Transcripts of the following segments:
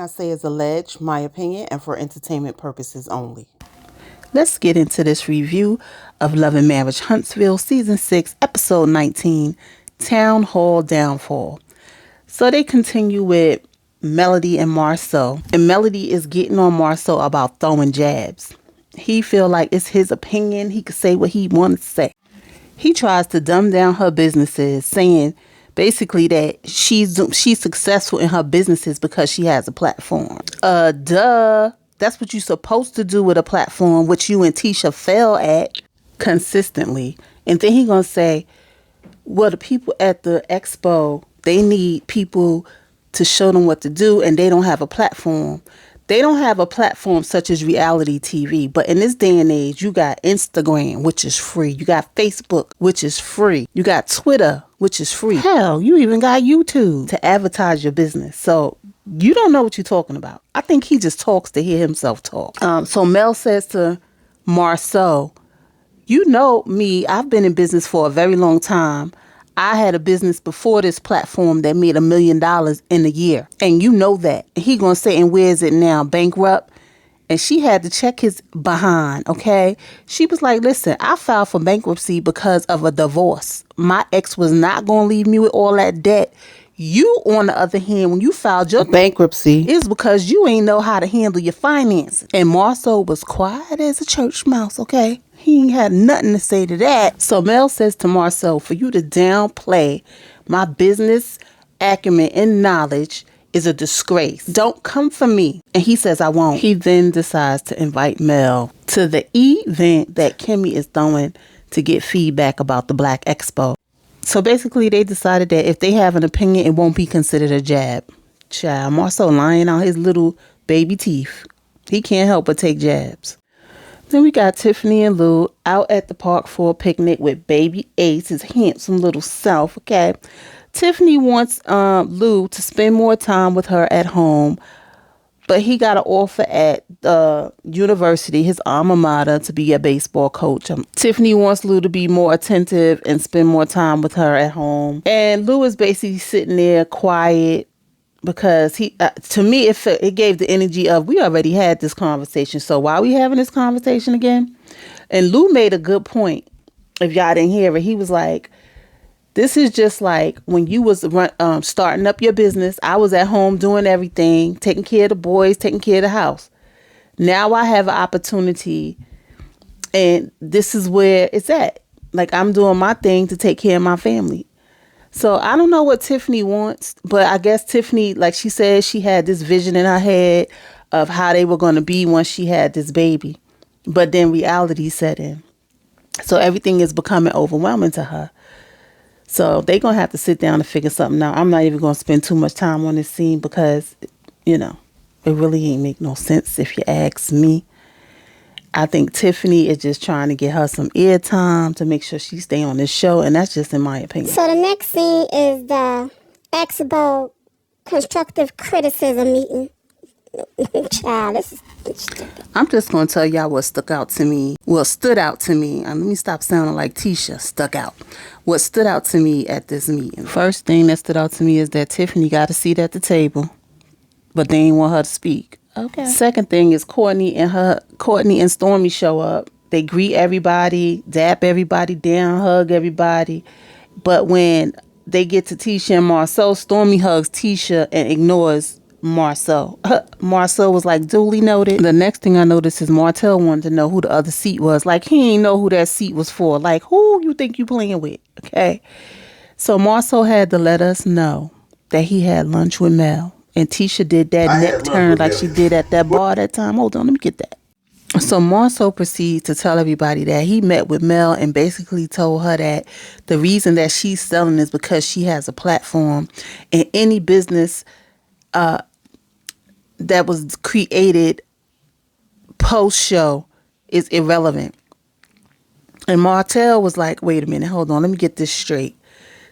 I say is alleged, my opinion, and for entertainment purposes only. Let's get into this review of Love and Marriage Huntsville Season 6, Episode 19, Town Hall Downfall. So they continue with Melody and Marcel. And Melody is getting on Marcel about throwing jabs. He feel like it's his opinion. He could say what he wants to say. He tries to dumb down her businesses, saying basically that she's successful in her businesses because she has a platform. Duh. That's what you're supposed to do with a platform, which you and Tisha fail at consistently. And then he gonna say, well, the people at the Expo, they need people to show them what to do, and they don't have a platform. They don't have a platform such as reality TV. But in this day and age, you got Instagram, which is free. You got Facebook, which is free. You got Twitter, which is free. Hell, you even got YouTube to advertise your business. So you don't know what you're talking about. I think he just talks to hear himself talk. So Mel says to Marcel, you know me, I've been in business for a very long time. I had a business before this platform that made $1 million in a year. And you know that. And he gonna say, and where's it now? Bankrupt? And she had to check his behind, okay? She was like, listen, I filed for bankruptcy because of a divorce. My ex was not gonna leave me with all that debt. You, on the other hand, when you filed your bankruptcy, it's because you ain't know how to handle your finances. And Marcel was quiet as a church mouse, okay? He ain't had nothing to say to that. So Mel says to Marcel, for you to downplay my business acumen and knowledge is a disgrace. Don't come for me. And he says, I won't. He then decides to invite Mel to the event that Kimmy is throwing to get feedback about the Black Expo. So basically, they decided that if they have an opinion, it won't be considered a jab. Child, Marcel lying on his little baby teeth. He can't help but take jabs. Then we got Tiffany and Lou out at the park for a picnic with baby Ace, his handsome little self, okay? Tiffany wants Lou to spend more time with her at home, but he got an offer at the university, his alma mater, to be a baseball coach. Tiffany wants Lou to be more attentive and spend more time with her at home. And Lou is basically sitting there quiet because he, to me, it gave the energy of, we already had this conversation. So why are we having this conversation again? And Lou made a good point. If y'all didn't hear it, he was like, this is just like when you was starting up your business. I was at home doing everything, taking care of the boys, taking care of the house. Now I have an opportunity, and this is where it's at. Like, I'm doing my thing to take care of my family. So I don't know what Tiffany wants, but I guess Tiffany, like she said, she had this vision in her head of how they were going to be once she had this baby. But then reality set in. So everything is becoming overwhelming to her. So they're going to have to sit down and figure something out. I'm not even going to spend too much time on this scene because, you know, it really ain't make no sense if you ask me. I think Tiffany is just trying to get her some airtime to make sure she stay on this show. And that's just in my opinion. So the next scene is the Expo constructive criticism meeting. Child, this is stupid. I'm just going to tell y'all what stuck out to me. Well, stood out to me. Let me stop sounding like Tisha. Stuck out. What stood out to me at this meeting? First thing that stood out to me is that Tiffany got a seat at the table, but they ain't want her to speak. Okay. Second thing is Courtney and Stormy show up. They greet everybody, dap everybody down, hug everybody. But when they get to Tisha and Marcel, Stormy hugs Tisha and ignores Marcel. Marcel was like, duly noted. The next thing I noticed is Martell wanted to know who the other seat was. Like, he ain't know who that seat was for. Like, who you think you playing with? Okay. So Marcel had to let us know that he had lunch with Mel. And Tisha did that neck turn like she did at that bar that time. Hold on, let me get that. So Marcel proceeds to tell everybody that he met with Mel and basically told her that the reason that she's selling is because she has a platform, and any business that was created post-show is irrelevant. And Martell was like, wait a minute, hold on, let me get this straight.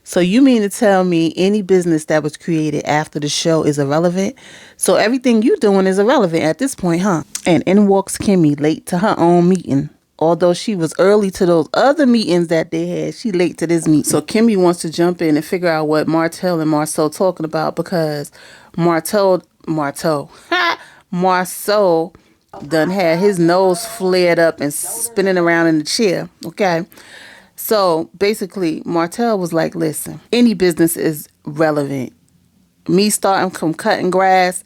So you mean to tell me any business that was created after the show is irrelevant? So everything you doing is irrelevant at this point, huh? And in walks Kimmy, late to her own meeting. Although she was early to those other meetings that they had, she late to this meeting. So Kimmy wants to jump in and figure out what Martell and Marcel talking about, because Martell Marteau. Marceau done had his nose flared up and spinning around in the chair. Okay. So basically, Martell was like, listen, any business is relevant. Me starting from cutting grass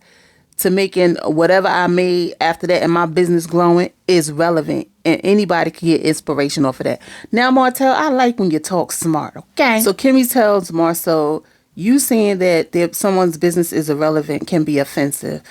to making whatever I made after that and my business growing is relevant. And anybody can get inspiration off of that. Now, Martell, I like when you talk smart, okay? So Kimmy tells Marceau, you saying that someone's business is irrelevant can be offensive.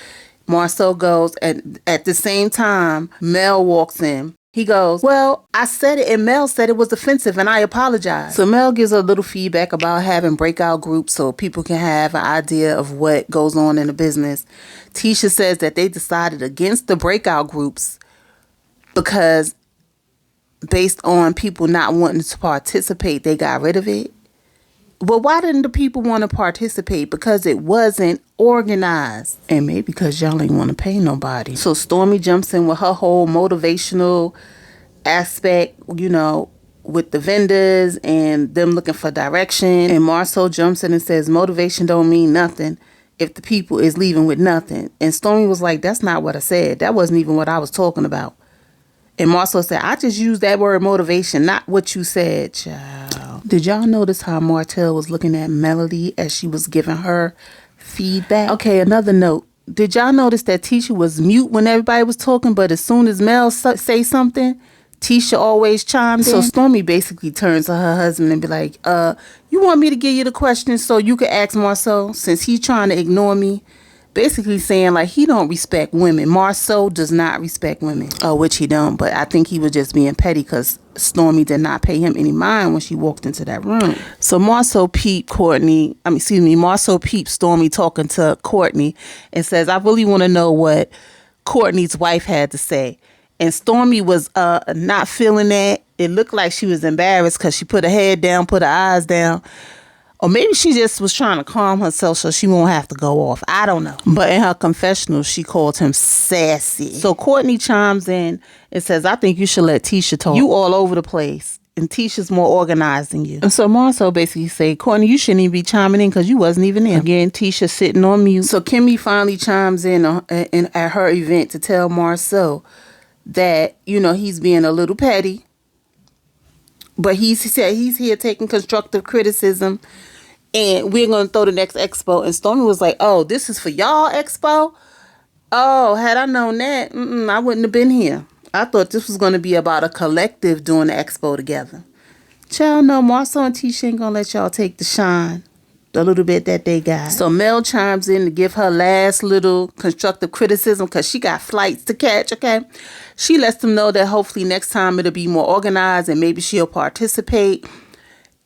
Marceau goes, and at the same time, Mel walks in. He goes, well, I said it and Mel said it was offensive and I apologize. So Mel gives a little feedback about having breakout groups so people can have an idea of what goes on in the business. Tisha says that they decided against the breakout groups because based on people not wanting to participate, they got rid of it. Well, why didn't the people want to participate? Because it wasn't organized. And maybe because y'all ain't want to pay nobody. So Stormy jumps in with her whole motivational aspect, you know, with the vendors and them looking for direction. And Marceau jumps in and says, motivation don't mean nothing if the people is leaving with nothing. And Stormy was like, that's not what I said. That wasn't even what I was talking about. And Marceau said, I just used that word motivation, not what you said, child. Did y'all notice how Martell was looking at Melody as she was giving her feedback? Okay, another note. Did y'all notice that Tisha was mute when everybody was talking, but as soon as Mel say something, Tisha always chimed in? So Stormy basically turns to her husband and be like, you want me to give you the question so you can ask Marceau since he's trying to ignore me? Basically saying like he don't respect women. Marceau does not respect women. Which he don't, but I think he was just being petty because Stormy did not pay him any mind when she walked into that room. So Marceau peeped Marceau peeped Stormy talking to Courtney and says, I really want to know what Courtney's wife had to say. And Stormy was not feeling that. It looked like she was embarrassed because she put her head down, put her eyes down. Or maybe she just was trying to calm herself so she won't have to go off. I don't know. But in her confessional, she called him sassy. So Courtney chimes in and says, I think you should let Tisha talk. You all over the place. And Tisha's more organized than you. And so Marceau basically said, Courtney, you shouldn't even be chiming in because you wasn't even there. Again, Tisha sitting on mute. So Kimmy finally chimes in at her event to tell Marceau that, you know, he's being a little petty. But he said he's here taking constructive criticism. And we're going to throw the next Expo. And Stormy was like, oh, this is for y'all Expo? Oh, had I known that, I wouldn't have been here. I thought this was going to be about a collective doing the Expo together. Child, no, Marceau and Tisha ain't going to let y'all take the shine. The little bit that they got. So Mel chimes in to give her last little constructive criticism because she got flights to catch, okay? She lets them know that hopefully next time it'll be more organized and maybe she'll participate.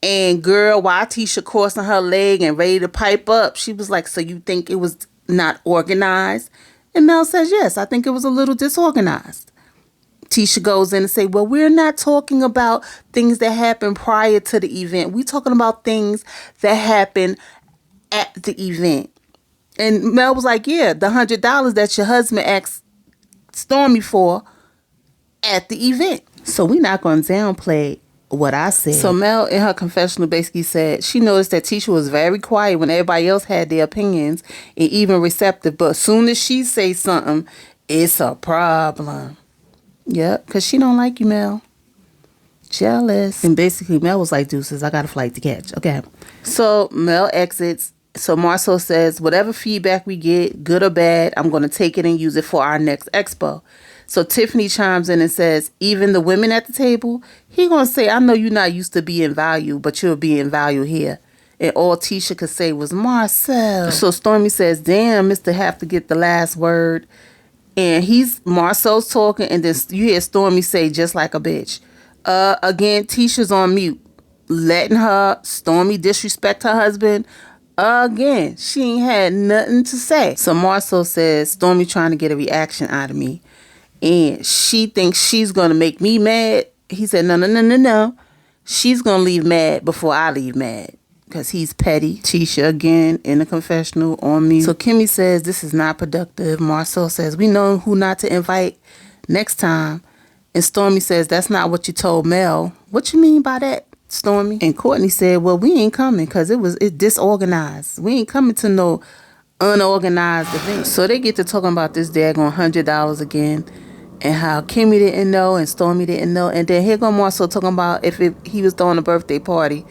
And girl, while Tisha crossing her leg and ready to pipe up, she was like, so you think it was not organized? And Mel says, yes, I think it was a little disorganized. Tisha goes in and say, well, we're not talking about things that happened prior to the event. We're talking about things that happened at the event. And Mel was like, yeah, the $100 that your husband asked Stormy for at the event. So we're not going to downplay what I said. So Mel in her confessional basically said she noticed that Tisha was very quiet when everybody else had their opinions and even receptive. But as soon as she say something, it's a problem. Yep, because she don't like you, Mel. Jealous. And basically Mel was like, deuces, I got a flight to catch. Okay. So Mel exits. So Marceau says, whatever feedback we get, good or bad, I'm going to take it and use it for our next Expo. So Tiffany chimes in and says, even the women at the table, he going to say, I know you're not used to being valued, but you'll be in value here. And all Tisha could say was, Marcel. So Stormy says, damn, Mr. Have to get the last word. And Marceau's talking, and then you hear Stormy say, just like a bitch. Again, Tisha's on mute, letting Stormy disrespect her husband. Again, she ain't had nothing to say. So Marceau says, Stormy trying to get a reaction out of me. And she thinks she's going to make me mad. He said, no. She's going to leave mad before I leave mad. Because he's petty. Tisha again in the confessional on me. So Kimmy says this is not productive. Marceau says we know who not to invite next time. And Stormy says that's not what you told Mel. What you mean by that, Stormy? And Courtney said, well, we ain't coming because it's disorganized. We ain't coming to no unorganized event. So they get to talking about this daggone $100 again, and how Kimmy didn't know and Stormy didn't know. And then here go Marcel talking about if he was throwing a birthday party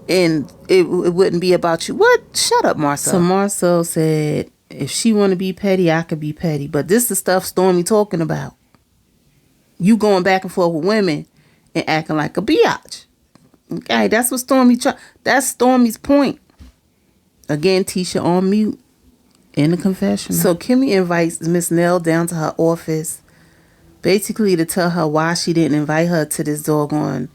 and it wouldn't be about you. What? Shut up, Marcel. So Marcel said, if she want to be petty, I could be petty. But this is the stuff Stormy talking about. You going back and forth with women and acting like a biatch. Okay, that's what that's Stormy's point. Again, Tisha on mute in the confessional. So Kimmy invites Miss Nell down to her office, basically to tell her why she didn't invite her to this doggone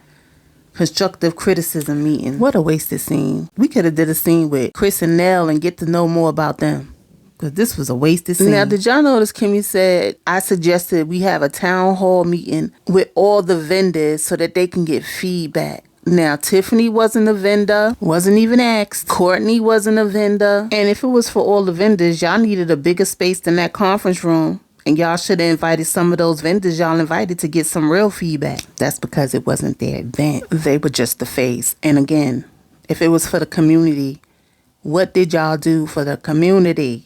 constructive criticism meeting. What a wasted scene. We could have did a scene with Chris and Nell and get to know more about them. Because this was a wasted scene. Now, did y'all notice Kimmy said, I suggested we have a town hall meeting with all the vendors so that they can get feedback. Now, Tiffany wasn't a vendor, wasn't even asked. Courtney wasn't a vendor. And if it was for all the vendors, y'all needed a bigger space than that conference room. And y'all should have invited some of those vendors y'all invited to get some real feedback. That's because it wasn't their event. They were just the face. And again, if it was for the community, what did y'all do for the community?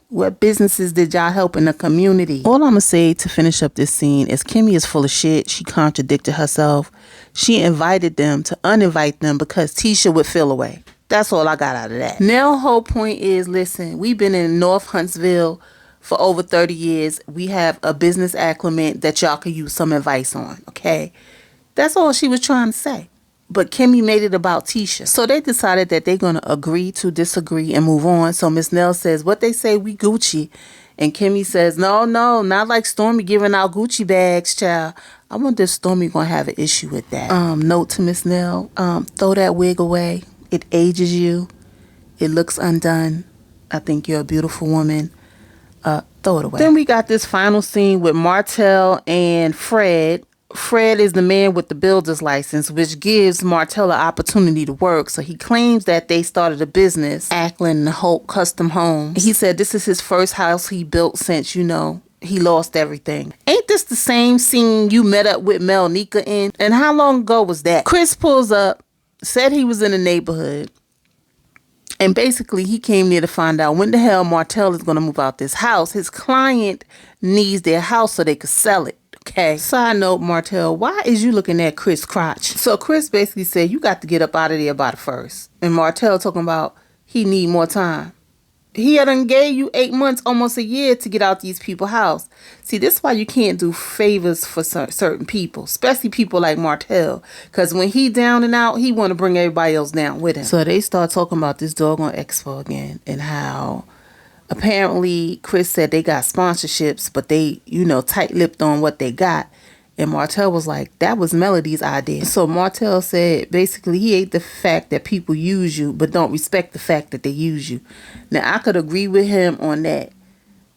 What businesses did y'all help in the community? All I'm going to say to finish up this scene is Kimmy is full of shit. She contradicted herself. She invited them to uninvite them because Tisha would feel away. That's all I got out of that. Nell's whole point is, listen, we've been in North Huntsville for over 30 years. We have a business acclimate that y'all could use some advice on, okay? That's all she was trying to say. But Kimmy made it about Tisha. So they decided that they're going to agree to disagree and move on. So Miss Nell says, what they say, we Gucci. And Kimmy says, no, not like Stormy giving out Gucci bags, child. I wonder if Stormy going to have an issue with that. Note to Miss Nell, throw that wig away. It ages you. It looks undone. I think you're a beautiful woman. Throw it away. Then we got this final scene with Martell and Fred. Fred is the man with the builder's license, which gives Martell an opportunity to work. So he claims that they started a business, Ackland Hope Custom Homes. He said this is his first house he built since, he lost everything. Ain't this the same scene you met up with Mel Nika in? And how long ago was that? Chris pulls up, said he was in the neighborhood. And basically, he came there to find out when the hell Martell is going to move out this house. His client needs their house so they could sell it. Okay. Side note, Martell, why is you looking at Chris' crotch? So Chris basically said, you got to get up out of there by the first. And Martell talking about he need more time. He had done gave you 8 months, almost a year to get out these people's house. See, this is why you can't do favors for certain people, especially people like Martell. Because when he down and out, he want to bring everybody else down with him. So they start talking about this doggone Expo again and how apparently Chris said they got sponsorships, but they, tight-lipped on what they got. And Martell was like, that was Melody's idea. So Martell said, basically, he hate the fact that people use you, but don't respect the fact that they use you. Now, I could agree with him on that.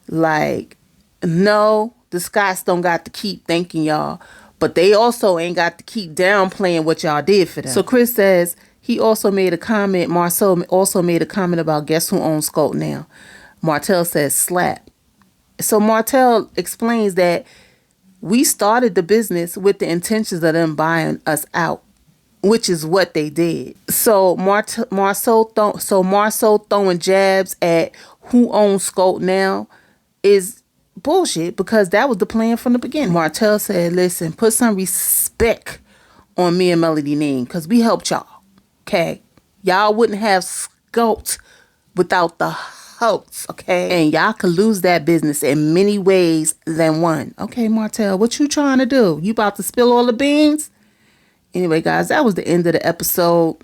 Like, no, the Scots don't got to keep thanking y'all, but they also ain't got to keep downplaying what y'all did for them. So Chris says, he also made a comment, Marcel also made a comment about guess who owns Scout now. Martell says slap. So Martell explains that we started the business with the intentions of them buying us out, which is what they did. So Marceau throwing jabs at who owns Scout now is bullshit because that was the plan from the beginning. Martell said, listen, put some respect on me and Melody name because we helped y'all, okay? Y'all wouldn't have Scout without the helps, okay? And y'all could lose that business in many ways than one. Okay, Martell, what you trying to do? You about to spill all the beans? Anyway, guys, that was the end of the episode.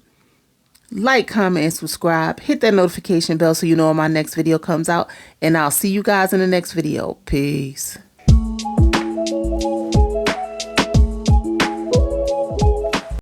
Like, comment, and subscribe. Hit that notification bell so you know when my next video comes out. And I'll see you guys in the next video. Peace.